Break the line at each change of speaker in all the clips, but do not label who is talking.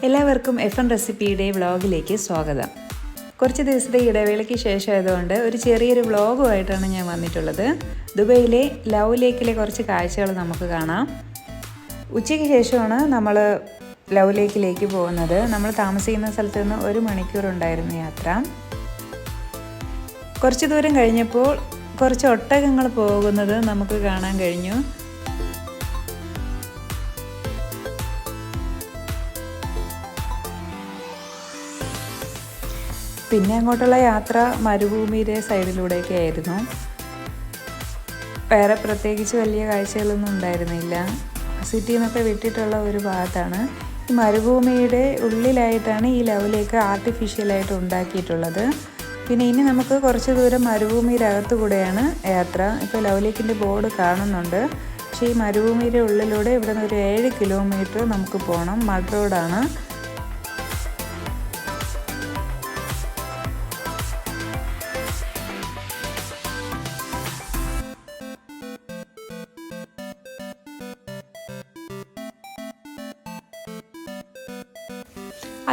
എല്ലാവർക്കും FN റെസിപ്പിയുടെ വ്ളോഗിലേക്ക് സ്വാഗതം. കുറച്ച് ദിവസത്തെ ഇടവേളയ്ക്ക് ശേഷം ആയതുകൊണ്ട് ഒരു ചെറിയൊരു വ്ളോഗുമായിട്ടാണ് ഞാൻ വന്നിട്ടുള്ളത്. ദുബൈയിലെ ലവ് ലേക്കിലെ കുറച്ച് കാഴ്ചകൾ നമുക്ക് കാണാം. ഉച്ചയ്ക്ക് ശേഷമാണ് നമ്മൾ ലവ് ലേക്കിലേക്ക് പോകുന്നത്. നമ്മൾ താമസിക്കുന്ന സ്ഥലത്ത് നിന്ന് 1 മണിക്കൂറുണ്ടായിരുന്നു യാത്ര. കുറച്ച് ദൂരം കഴിഞ്ഞപ്പോൾ കുറച്ച് ഒട്ടകങ്ങൾ പോകുന്നത് നമുക്ക് കാണാൻ കഴിഞ്ഞു. പിന്നെ അങ്ങോട്ടുള്ള യാത്ര മരുഭൂമിയുടെ സൈഡിലൂടെയൊക്കെ ആയിരുന്നു. വേറെ പ്രത്യേകിച്ച് വലിയ കാഴ്ചകളൊന്നും ഉണ്ടായിരുന്നില്ല. സിറ്റിയിൽ നിന്നൊക്കെ വിട്ടിട്ടുള്ള ഒരു ഭാഗത്താണ്. ഈ മരുഭൂമിയുടെ ഉള്ളിലായിട്ടാണ് ഈ ലവ് ലേക്ക് ആർട്ടിഫിഷ്യലായിട്ട് ഉണ്ടാക്കിയിട്ടുള്ളത്. പിന്നെ ഇനി നമുക്ക് കുറച്ച് ദൂരം മരുഭൂമിയുടെ അകത്തു കൂടെയാണ് യാത്ര. ഇപ്പോൾ ലവ് ലേക്കിൻ്റെ ബോർഡ് കാണുന്നുണ്ട്. പക്ഷേ ഈ മരുഭൂമിയുടെ ഉള്ളിലൂടെ ഇവിടെ നിന്ന് ഒരു 7 കിലോമീറ്റർ നമുക്ക് പോകണം. മഡ് റോഡാണ്.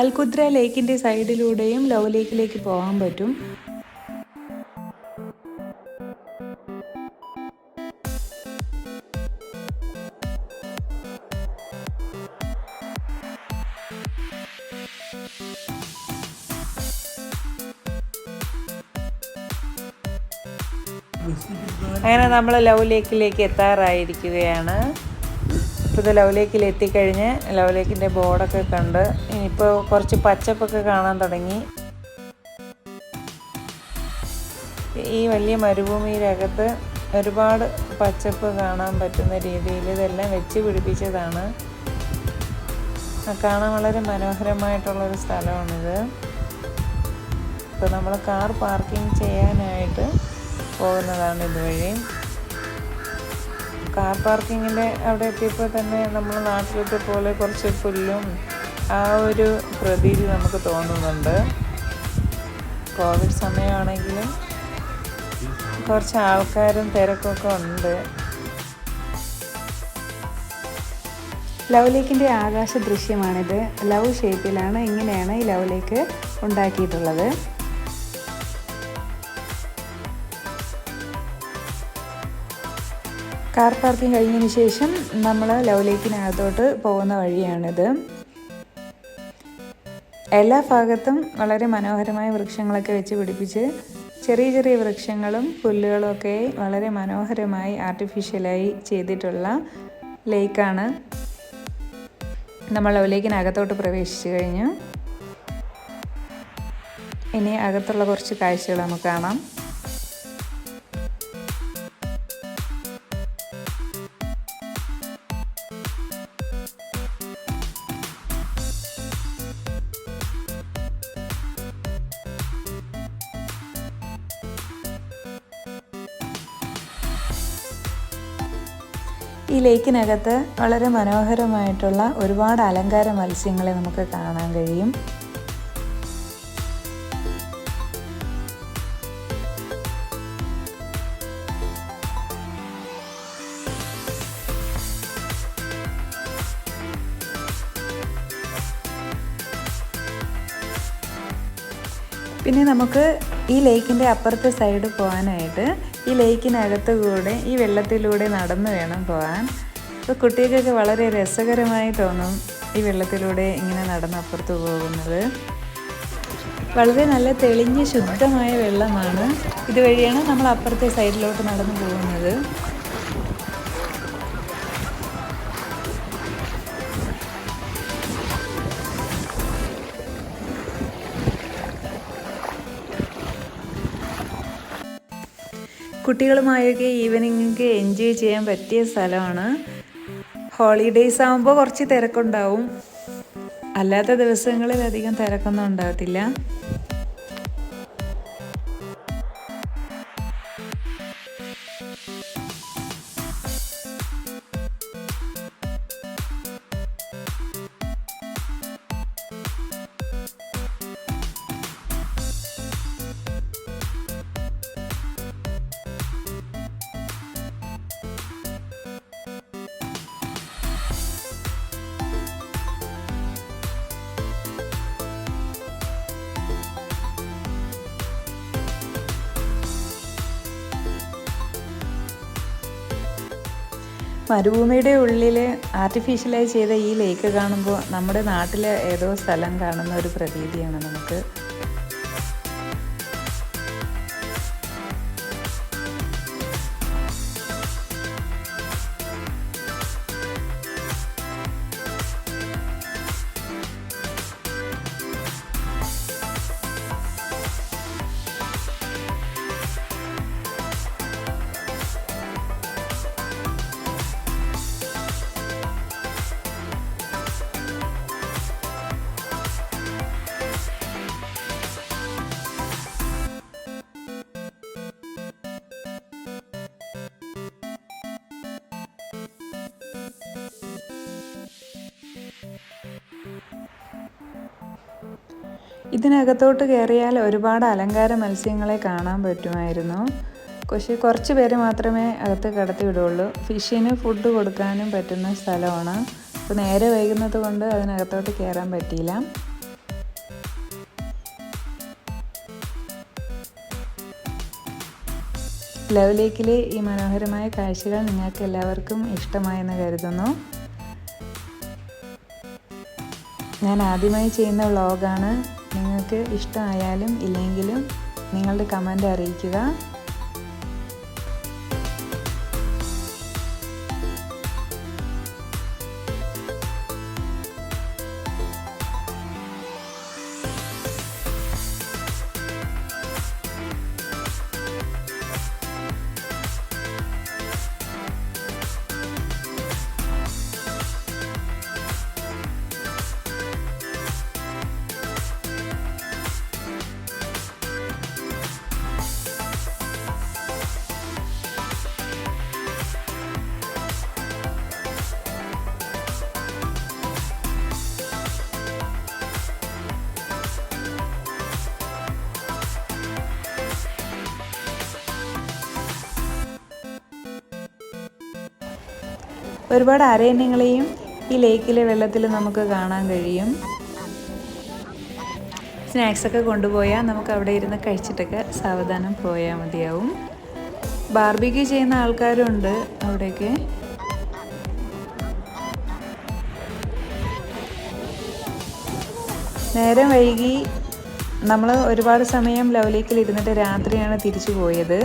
അൽഖുദ്ര ലേക്കിൻ്റെ സൈഡിലൂടെയും ലവ് ലേക്കിലേക്ക് പോകാൻ പറ്റും. അങ്ങനെ നമ്മൾ ലവ് ലേക്കിലേക്ക് എത്താറായിരിക്കുകയാണ്. ഇപ്പോൾ ഇത് ലവ് ലേക്കിൽ എത്തിക്കഴിഞ്ഞ് ലവ് ലേക്കിൻ്റെ ബോർഡൊക്കെ കണ്ട് ഇനിയിപ്പോൾ കുറച്ച് പച്ചപ്പൊക്കെ കാണാൻ തുടങ്ങി. ഈ വലിയ മരുഭൂമിയിലകത്ത് ഒരുപാട് പച്ചപ്പ് കാണാൻ പറ്റുന്ന രീതിയിൽ ഇതെല്ലാം വെച്ച് പിടിപ്പിച്ചതാണ്. കാണാൻ വളരെ മനോഹരമായിട്ടുള്ളൊരു സ്ഥലമാണിത്. ഇപ്പോൾ നമ്മൾ കാർ പാർക്കിംഗ് ചെയ്യാനായിട്ട് പോകുന്നതാണ് ഇതുവഴി. കാർ പാർക്കിങ്ങിൻ്റെ അവിടെ എത്തിയപ്പോൾ തന്നെ നമ്മൾ നാട്ടിലത്തെ പോലെ കുറച്ച് പുല്ലും ആ ഒരു പ്രതീതി നമുക്ക് തോന്നുന്നുണ്ട്. കോവിഡ് സമയമാണെങ്കിലും കുറച്ച് ആൾക്കാരും തിരക്കൊക്കെ ഉണ്ട്. ലവ് ലേക്കിൻ്റെ ആകാശ ദൃശ്യമാണിത്. ലവ് ഷേപ്പിലാണ്. ഇങ്ങനെയാണ് ഈ ലവ് ലേക്ക് ഉണ്ടാക്കിയിട്ടുള്ളത്. കാർ പാർക്കിംഗ് കഴിഞ്ഞതിന് ശേഷം നമ്മൾ ലവ് ലേക്കിനകത്തോട്ട് പോകുന്ന വഴിയാണിത്. എല്ലാ ഭാഗത്തും വളരെ മനോഹരമായ വൃക്ഷങ്ങളൊക്കെ വെച്ച് പിടിപ്പിച്ച് ചെറിയ ചെറിയ വൃക്ഷങ്ങളും പുല്ലുകളും ഒക്കെ വളരെ മനോഹരമായി ആർട്ടിഫിഷ്യലായി ചെയ്തിട്ടുള്ള ലേക്കാണ്. നമ്മൾ ലവ് ലേക്കിനകത്തോട്ട് പ്രവേശിച്ചു കഴിഞ്ഞു. ഇനി അകത്തുള്ള കുറച്ച് കാഴ്ചകൾ നമുക്ക് കാണാം. ഈ ലേക്കിനകത്ത് വളരെ മനോഹരമായിട്ടുള്ള ഒരുപാട് അലങ്കാര മത്സ്യങ്ങളെ നമുക്ക് കാണാൻ കഴിയും. പിന്നെ നമുക്ക് ഈ ലേക്കിൻ്റെ അപ്പുറത്തെ സൈഡ് പോകാനായിട്ട് ഈ ലേക്കിനകത്ത് കൂടെ ഈ വെള്ളത്തിലൂടെ നടന്നു വേണം പോകാൻ. അപ്പോൾ കുട്ടികൾക്കൊക്കെ വളരെ രസകരമായി തോന്നും ഈ വെള്ളത്തിലൂടെ ഇങ്ങനെ നടന്ന് അപ്പുറത്ത് പോകുന്നത്. വളരെ നല്ല തെളിഞ്ഞ ശുദ്ധമായ വെള്ളമാണ്. ഇതുവഴിയാണ് നമ്മൾ അപ്പുറത്തെ സൈഡിലോട്ട് നടന്നു പോകുന്നത്. കുട്ടികളുമായൊക്കെ ഈവനിങ്ങൊക്കെ എൻജോയ് ചെയ്യാൻ പറ്റിയ സ്ഥലമാണ്. ഹോളിഡേയ്സ് ആകുമ്പോൾ കുറച്ച് തിരക്കുണ്ടാവും. അല്ലാത്ത ദിവസങ്ങളിൽ അധികം തിരക്കൊന്നും ഉണ്ടാകത്തില്ല. മരുഭൂമിയുടെ ഉള്ളിൽ ആർട്ടിഫിഷ്യലായി ചെയ്ത ഈ ലേക്ക് കാണുമ്പോൾ നമ്മുടെ നാട്ടിലെ ഏതോ സ്ഥലം കാണുന്ന ഒരു പ്രതീതിയാണ് നമുക്ക്. ഇതിനകത്തോട്ട് കയറിയാൽ ഒരുപാട് അലങ്കാര മത്സ്യങ്ങളെ കാണാൻ പറ്റുമായിരുന്നു. പക്ഷേ കുറച്ച് പേര് മാത്രമേ അകത്ത് കടത്തി വിടുള്ളൂ. ഫിഷിന് ഫുഡ് കൊടുക്കാനും പറ്റുന്ന സ്ഥലമാണ്. അപ്പോൾ നേരെ വൈകുന്നത് കൊണ്ട് അതിനകത്തോട്ട് കയറാൻ പറ്റിയില്ല. ലവ് ലേക്കിലെ ഈ മനോഹരമായ കാഴ്ചകൾ നിങ്ങൾക്ക് എല്ലാവർക്കും ഇഷ്ടമായെന്ന് കരുതുന്നു. ഞാൻ ആദ്യമായി ചെയ്യുന്ന വ്ളോഗാണ്. നിങ്ങൾക്ക് ഇഷ്ടമായാലും ഇല്ലെങ്കിലും നിങ്ങളുടെ കമൻ്റ് അറിയിക്കുക. ഒരുപാട് അരയന്യങ്ങളെയും ഈ ലേക്കിലെ വെള്ളത്തിൽ നമുക്ക് കാണാൻ കഴിയും. സ്നാക്സൊക്കെ കൊണ്ടുപോയാൽ നമുക്ക് അവിടെ ഇരുന്ന് കഴിച്ചിട്ടൊക്കെ സാവധാനം പോയാൽ മതിയാവും. ബാർബിക്യൂ ചെയ്യുന്ന ആൾക്കാരുണ്ട് അവിടെയൊക്കെ. നേരം വൈകി നമ്മൾ ഒരുപാട് സമയം ലവ് ലേക്കിൽ ഇരുന്നിട്ട് രാത്രിയാണ് തിരിച്ചു പോയത്.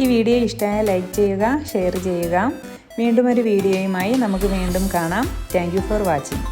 ഈ വീഡിയോ ഇഷ്ടമായ ലൈക്ക് ചെയ്യുക, ഷെയർ ചെയ്യുക. വീണ്ടും ഒരു വീഡിയോയുമായി നമുക്ക് വീണ്ടും കാണാം. Thank you for watching.